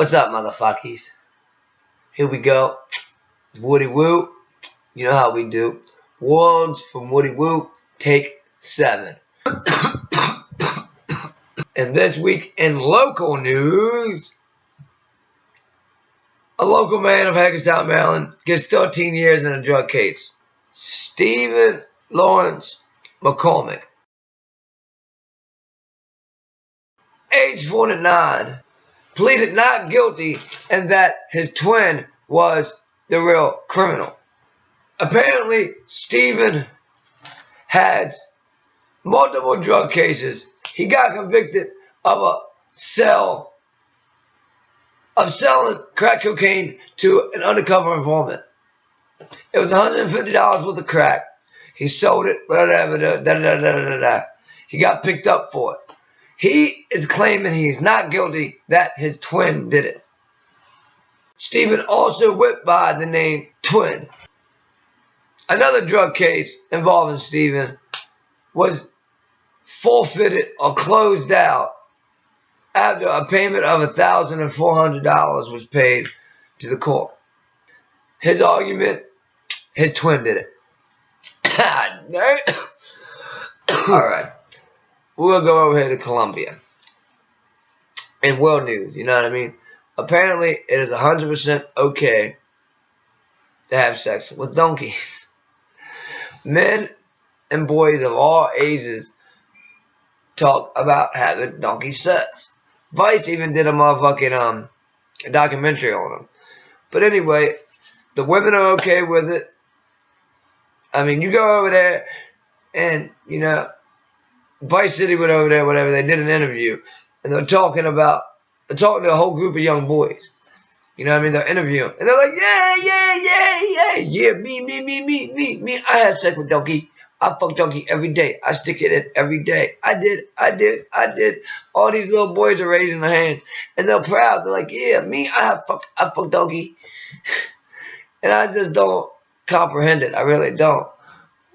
What's up, motherfuckers? Here we go. It's Woody Woo. You know how we do. Words from Woody Woo, take 7. And this week in local news, a local man of Hagerstown, Maryland, gets 13 years in a drug case. Stephen Lawrence McCormick, age 49, pleaded not guilty and that his twin was the real criminal. Apparently, Stephen had multiple drug cases. He got convicted of selling crack cocaine to an undercover informant. It was $150 worth of crack. He sold it, He got picked up for it. He is claiming he's not guilty, that his twin did it. Stephen also went by the name Twin. Another drug case involving Stephen was forfeited or closed out after a payment of $1,400 was paid to the court. His argument, his twin did it. Alright, we'll go over here to Colombia. In world news, you know what I mean? Apparently, it is 100% okay to have sex with donkeys. Men and boys of all ages talk about having donkey sex. Vice even did a motherfucking documentary on them. But anyway, the women are okay with it. I mean, you go over there and, Vice City went over there, whatever, they did an interview. And they're talking to a whole group of young boys. You know what I mean? They're interviewing. And they're like, yeah, me. I had sex with donkey. I fuck donkey every day. I stick it in every day. I did. All these little boys are raising their hands. And they're proud. They're like, yeah, me, I fuck donkey. And I just don't comprehend it. I really don't.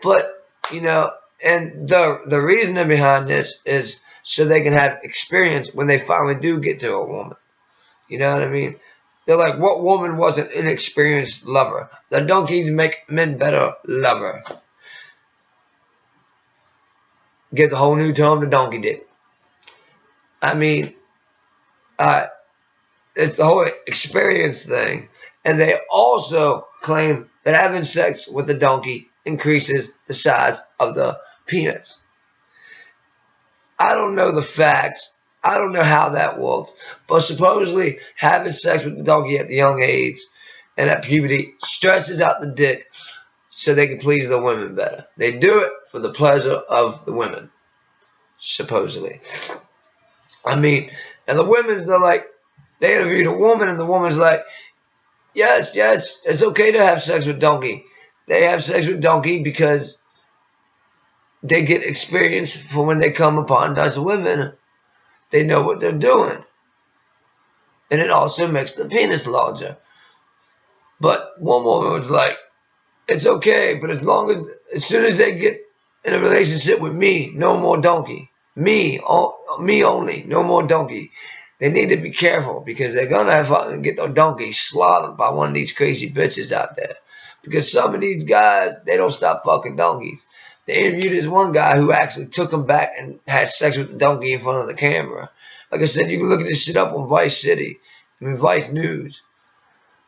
But, and the reasoning behind this is so they can have experience when they finally do get to a woman. You know what I mean? They're like, what woman was an inexperienced lover? The donkeys make men better lover. Gives a whole new tone to donkey dick. I mean, it's the whole experience thing. And they also claim that having sex with a donkey increases the size of the penis. I don't know the facts. I don't know how that works. But supposedly having sex with the donkey at the young age and at puberty stresses out the dick so they can please the women better. They do it for the pleasure of the women, supposedly. I mean, and the women's, they interviewed a woman and the woman's like, yes, it's okay to have sex with donkey. They have sex with donkey because they get experience for when they come upon us women. They know what they're doing. And it also makes the penis larger. But one woman was like, it's okay, but as soon as they get in a relationship with me, no more donkey. Me only, no more donkey. They need to be careful because they're going to get their donkey slaughtered by one of these crazy bitches out there. Because some of these guys, they don't stop fucking donkeys. They interviewed this one guy who actually took him back and had sex with the donkey in front of the camera. Like I said, you can look at this shit up on Vice City. Vice News.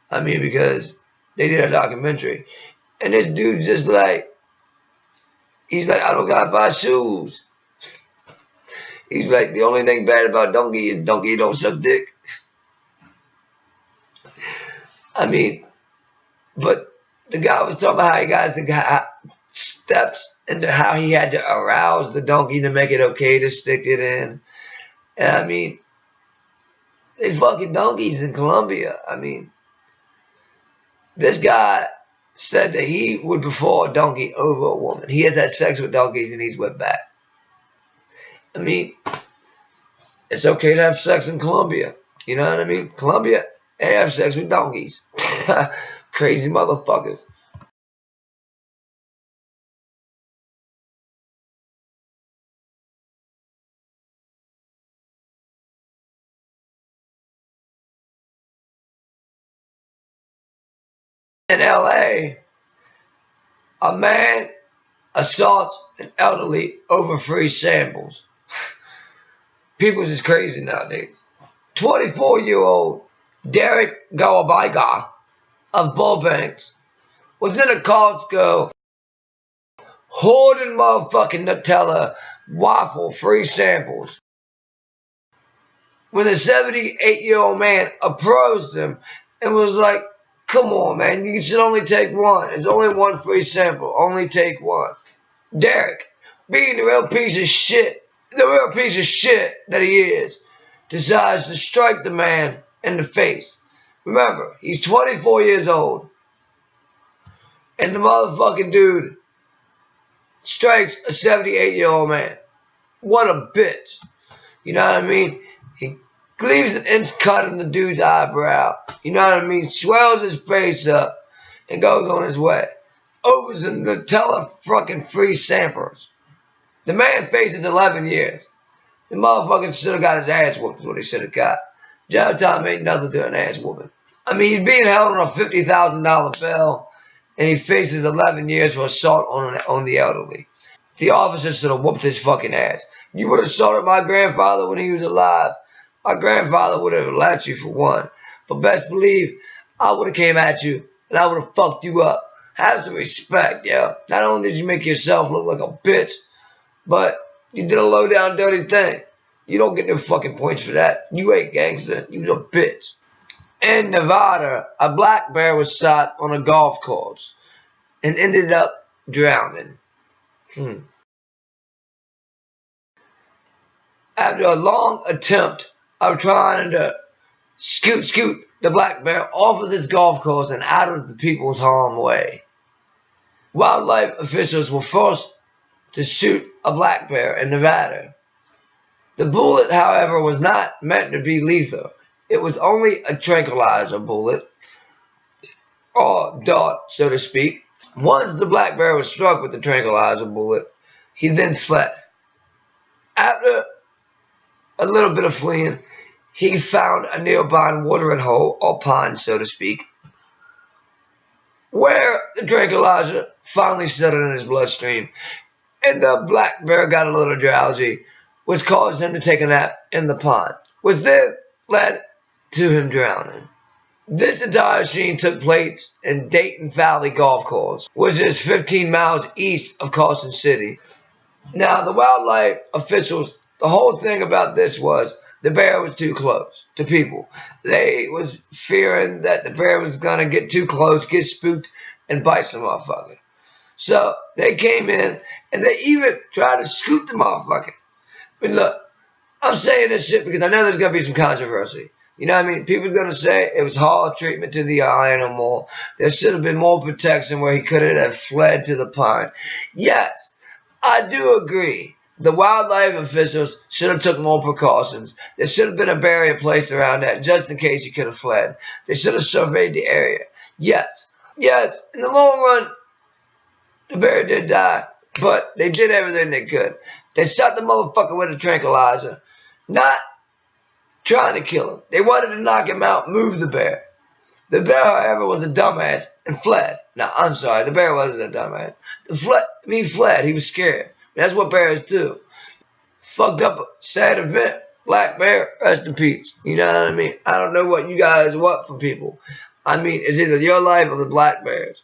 Because they did a documentary. And this dude's just like, he's like, I don't gotta buy shoes. He's like, the only thing bad about donkey is donkey don't suck dick. But the guy was talking about how he got the steps into how he had to arouse the donkey to make it okay to stick it in. And they fucking donkeys in Colombia. This guy said that he would prefer a donkey over a woman. He has had sex with donkeys and he's went back. It's okay to have sex in Colombia. You know what I mean? Colombia, they have sex with donkeys. Crazy motherfuckers. In LA, a man assaults an elderly over free samples. People's is crazy nowadays. 24-year-old Derek Gawabaiga of Burbank was in a Costco hoarding motherfucking Nutella waffle free samples when the 78-year-old man approached him and was like, come on, man, you should only take one. It's only one free sample. Only take one. Derek, being the real piece of shit that he is, decides to strike the man in the face. Remember, he's 24 years old. And the motherfucking dude strikes a 78-year-old man. What a bitch. You know what I mean? He leaves an inch cut in the dude's eyebrow. You know what I mean? Swells his face up and goes on his way. Over some Nutella fucking free samples. The man faces 11 years. The motherfucker should have got his ass whooped is what he should have got. Jail time ain't nothing to an ass whooping. I mean, he's being held on a $50,000 bail, and he faces 11 years for assault on the elderly. The officer should have whooped his fucking ass. You would have assaulted my grandfather when he was alive. My grandfather would have let you for one. But best believe, I would have came at you, and I would have fucked you up. Have some respect, yo. Not only did you make yourself look like a bitch, but you did a low down dirty thing. You don't get no fucking points for that. You ain't gangster. You was a bitch. In Nevada, a black bear was shot on a golf course and ended up drowning. After a long attempt of trying to scoot the black bear off of this golf course and out of the people's harm's way, wildlife officials were forced to shoot a black bear in Nevada. The bullet, however, was not meant to be lethal. It was only a tranquilizer bullet, or dart, so to speak. Once the black bear was struck with the tranquilizer bullet, he then fled. After a little bit of fleeing, he found a nearby watering hole, or pond, so to speak, where the tranquilizer finally settled in his bloodstream, and the black bear got a little drowsy, which caused him to take a nap in the pond, which then led to him drowning. This entire scene took place in Dayton Valley Golf Course, which is 15 miles east of Carson City. Now, the wildlife officials, the whole thing about this was the bear was too close to people. They was fearing that the bear was going to get too close, get spooked, and bite some motherfucker. So they came in, and they even tried to scoop the motherfucker. But look, I'm saying this shit because I know there's going to be some controversy. You know what I mean? People's going to say it was hard treatment to the animal. There should have been more protection where he could have fled to the pond. Yes, I do agree. The wildlife officials should have took more precautions. There should have been a barrier placed around that just in case he could have fled. They should have surveyed the area. Yes, in the long run, the bear did die, but they did everything they could. They shot the motherfucker with a tranquilizer, not trying to kill him. They wanted to knock him out, move the bear. The bear, however, was a dumbass and fled. No, I'm sorry, the bear wasn't a dumbass. He fled. He was scared. That's what bears do. Fucked up a sad event. Black bear, rest in peace. You know what I mean? I don't know what you guys want from people. I mean, it's either your life or the black bears.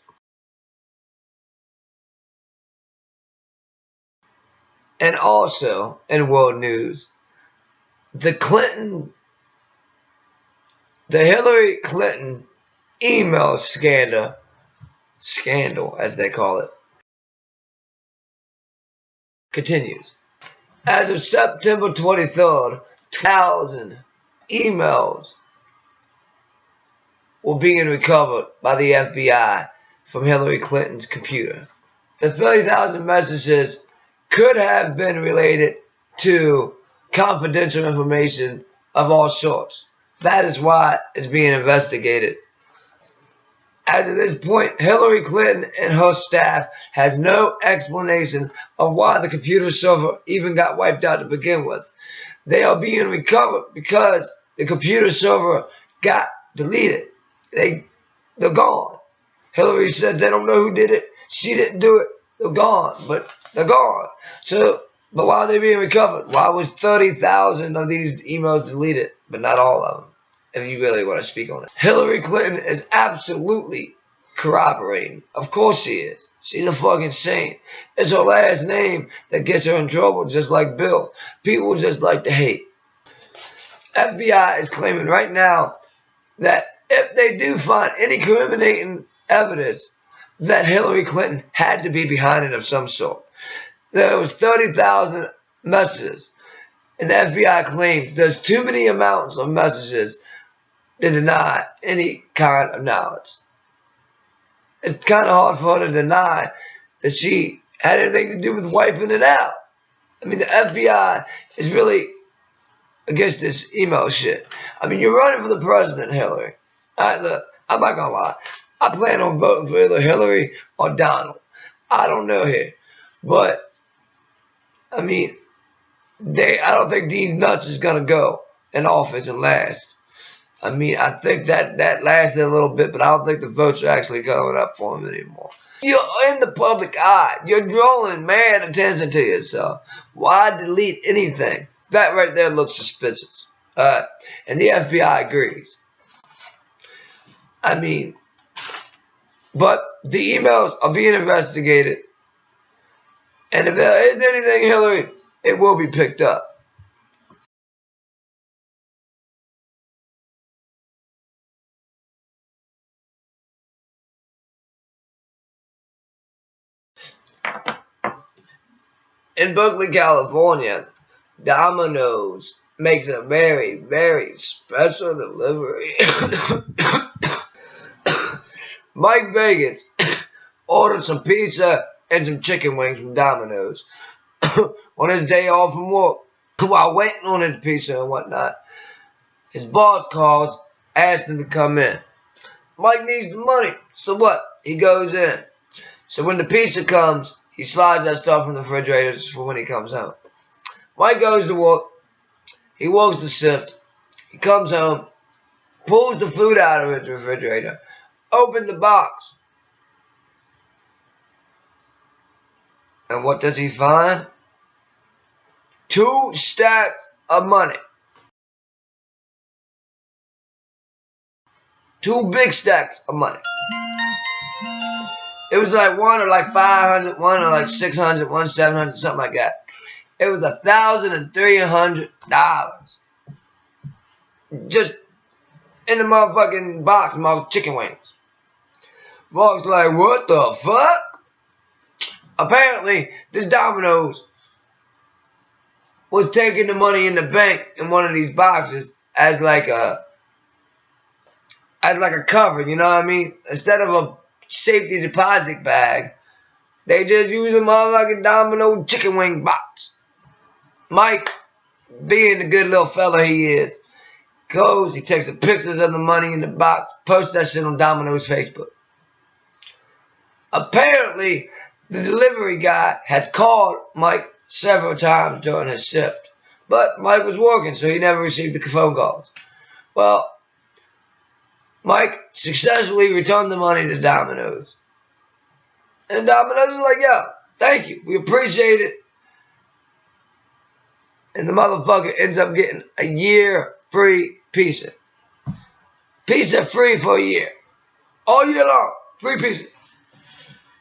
And also, in world news, the Hillary Clinton email scandal, as they call it, continues. As of September 23rd, 2,000 emails were being recovered by the FBI from Hillary Clinton's computer. The 30,000 messages could have been related to confidential information of all sorts. That is why it's being investigated. As of this point, Hillary Clinton and her staff has no explanation of why the computer server even got wiped out to begin with. They are being recovered because the computer server got deleted. They're gone. Hillary says they don't know who did it. She didn't do it. They're gone, but they're gone. So, but why are they being recovered? Why was 30,000 of these emails deleted, but not all of them? If you really want to speak on it. Hillary Clinton is absolutely corroborating. Of course she is. She's a fucking saint. It's her last name that gets her in trouble, just like Bill. People just like to hate. FBI is claiming right now that if they do find any incriminating evidence, that Hillary Clinton had to be behind it of some sort. There was 30,000 messages, and the FBI claims there's too many amounts of messages to deny any kind of knowledge. It's kind of hard for her to deny that she had anything to do with wiping it out. I mean, the FBI is really against this email shit. I mean, you're running for the president, Hillary. All right, look, I'm not going to lie. I plan on voting for either Hillary or Donald. I don't know here. But, I mean, I don't think these nuts is going to go in office and last. I mean, I think that lasted a little bit, but I don't think the votes are actually going up for him anymore. You're in the public eye. You're drawing mad attention to yourself. Why delete anything? That right there looks suspicious. And the FBI agrees. I mean, but the emails are being investigated. And if there is anything, Hillary, it will be picked up. In Berkeley, California, Domino's makes a very, very special delivery. Mike Vegas ordered some pizza and some chicken wings from Domino's on his day off from work. While waiting on his pizza and whatnot, his boss calls, asks him to come in. Mike needs the money, so what? He goes in. So when the pizza comes, he slides that stuff from the refrigerator for when he comes home. Mike goes to work. He works the shift. He comes home, pulls the food out of his refrigerator, opens the box. And what does he find? 2 stacks of money. 2 big stacks of money. It was like one or like 500, one or like 600, one 700, something like that. It was $1,300 just in the motherfucking box, my chicken wings. Mark's like, what the fuck? Apparently, this Domino's was taking the money in the bank in one of these boxes as like a cover, you know what I mean? Instead of a safety deposit bag, they just use a motherfucking Domino chicken wing box. Mike, being the good little fella he is, goes, he takes the pictures of the money in the box, posts that shit on Domino's Facebook. Apparently, the delivery guy has called Mike several times during his shift, but Mike was working, so he never received the phone calls. Well, Mike successfully returned the money to Domino's. And Domino's is like, yo, thank you. We appreciate it. And the motherfucker ends up getting a year free pizza. Pizza free for a year. All year long. Free pizza.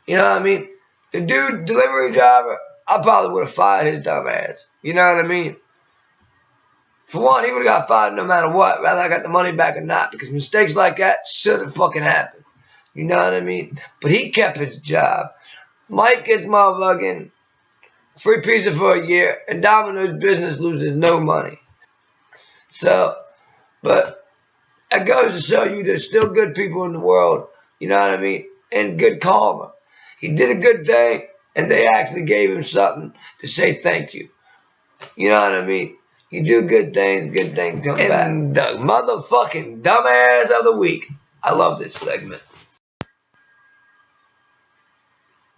You know what I mean? The dude, delivery driver, I probably would have fired his dumb ass. You know what I mean? For one, he would have got fired no matter what, whether I got the money back or not, because mistakes like that shouldn't fucking happen. You know what I mean? But he kept his job. Mike gets motherfucking free pizza for a year, and Domino's business loses no money. So, but it goes to show you there's still good people in the world, you know what I mean? And good karma. He did a good thing, and they actually gave him something to say thank you. You know what I mean? You do good things come back. And the motherfucking dumbass of the week. I love this segment.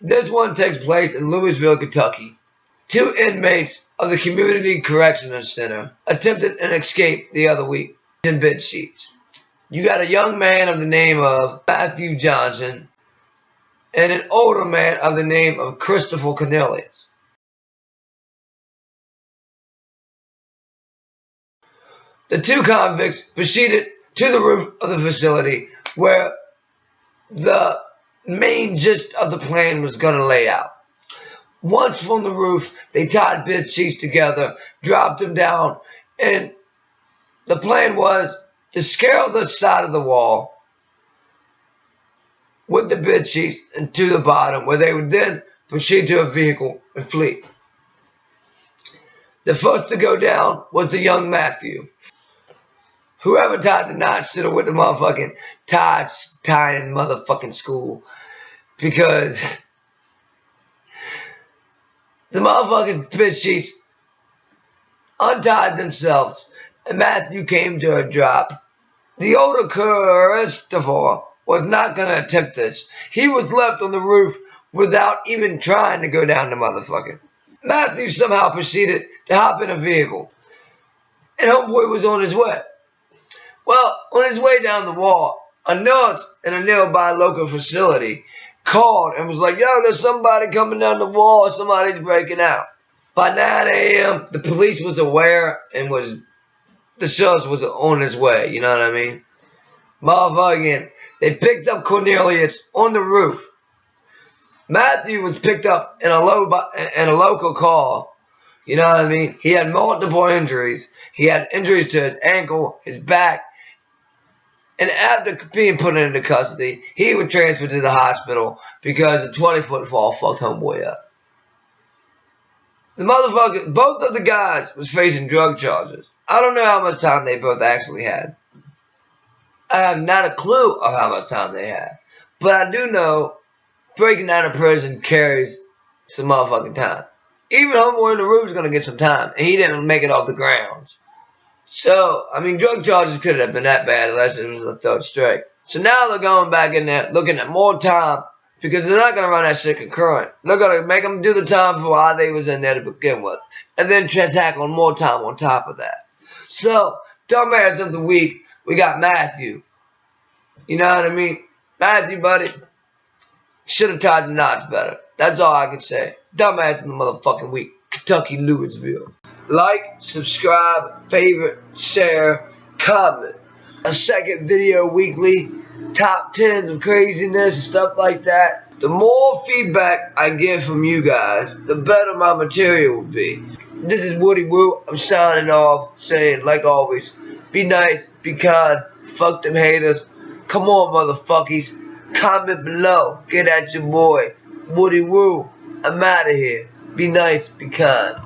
This one takes place in Louisville, Kentucky. 2 inmates of the Community Correctional Center attempted an escape the other week in bed sheets. You got a young man of the name of Matthew Johnson and an older man of the name of Christopher Cornelius. The two convicts proceeded to the roof of the facility where the main gist of the plan was going to lay out. Once from the roof, they tied bed sheets together, dropped them down, and the plan was to scale the side of the wall with the bed sheets and to the bottom, where they would then proceed to a vehicle and flee. The first to go down was the young Matthew. Whoever tied the knot should have went to motherfucking tying motherfucking school, because the motherfucking bed sheets untied themselves and Matthew came to a drop. The older Christopher was not going to attempt this. He was left on the roof without even trying to go down the motherfucker. Matthew somehow proceeded to hop in a vehicle, and homeboy was on his way. Well, on his way down the wall, a nurse in a nearby local facility called and was like, yo, there's somebody coming down the wall, somebody's breaking out. By 9 a.m., the police was aware and the sheriff was on his way, you know what I mean? Motherfucking, they picked up Cornelius on the roof. Matthew was picked up in a local car, you know what I mean? He had multiple injuries. He had injuries to his ankle, his back, and after being put into custody, he was transferred to the hospital because a 20-foot fall fucked homeboy up. The motherfucker, both of the guys was facing drug charges. I don't know how much time they both actually had. I have not a clue of how much time they had. But I do know breaking out of prison carries some motherfucking time. Even homeboy in the roof is going to get some time, and he didn't make it off the grounds. So, I mean, drug charges couldn't have been that bad unless it was the third strike. So now they're going back in there looking at more time because they're not going to run that shit concurrent. They're going to make them do the time for why they was in there to begin with. And then tack on more time on top of that. So, dumbass of the week, we got Matthew. You know what I mean? Matthew, buddy, should have tied the knots better. That's all I can say. Dumbass of the motherfucking week. Kentucky Louisville. Like, subscribe, favorite, share, comment. A second video weekly, top 10s of craziness and stuff like that. The more feedback I get from you guys, the better my material will be. This is Woody Woo. I'm signing off, saying, like always, be nice, be kind, fuck them haters. Come on, motherfuckers. Comment below. Get at your boy. Woody Woo. I'm out of here. Be nice, be kind.